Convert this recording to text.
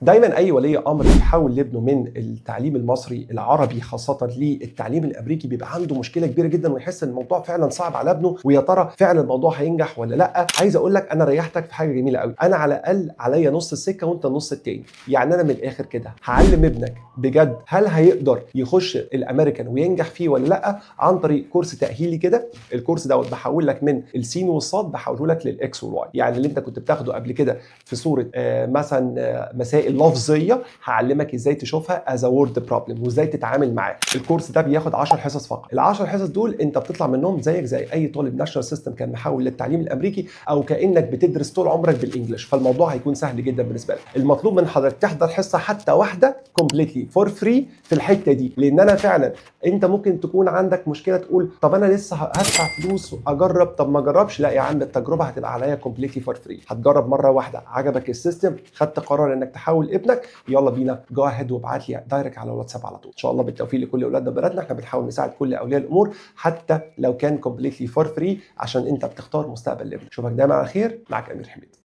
دايما اي ولي امر بيحول لابنه من التعليم المصري العربي خاصه للتعليم الامريكي بيبقى عنده مشكله كبيره جدا، ويحس ان الموضوع فعلا صعب على ابنه، ويا ترى فعلا الموضوع هينجح ولا لا. عايز اقول لك انا ريحتك في حاجه جميله قوي، انا على الاقل عليا نص السكه وانت النص التاني. يعني انا من الاخر كده هعلم ابنك بجد هل هيقدر يخش الامريكان وينجح فيه ولا لا، عن طريق كورس تاهيلي كده. الكورس دوت بحول لك من السين والصاد بحوله لك للاكس والواي، يعني اللي انت كنت بتاخده قبل كده في صوره مثلا مسائل لفظيه، هعلمك ازاي تشوفها از وورد بروبلم وازاي تتعامل معاه. الكورس ده بياخد 10 حصص فقط. ال10 حصص دول انت بتطلع منهم زيك زي اي طالب ناشونال سيستم كان محول للتعليم الامريكي، او كانك بتدرس طول عمرك بالانجلش، فالموضوع هيكون سهل جدا بالنسبه لك. المطلوب من حضرتك تحضر حصه حتى واحده كومبليتلي فور فري في الحته دي، لان انا فعلا انت ممكن تكون عندك مشكله تقول طب انا لسه هدفع فلوس واجرب، طب ما اجربش. لا يا عم، التجربه هتبقى عليا كومبليتلي فور فري. هتجرب مره واحده، عجبك السيستم، خدت قرار انك تحول ابنك، يلا بينا جو اهيد وابعت لي دايركت على الواتساب على طول. ان شاء الله بالتوفيق لكل اولادنا وبناتنا. احنا بنحاول نساعد كل اولياء الامور حتى لو كان كومبليتلي فور فري، عشان انت بتختار مستقبل ابنك. اشوفك دايما على خير. معك امير حميد.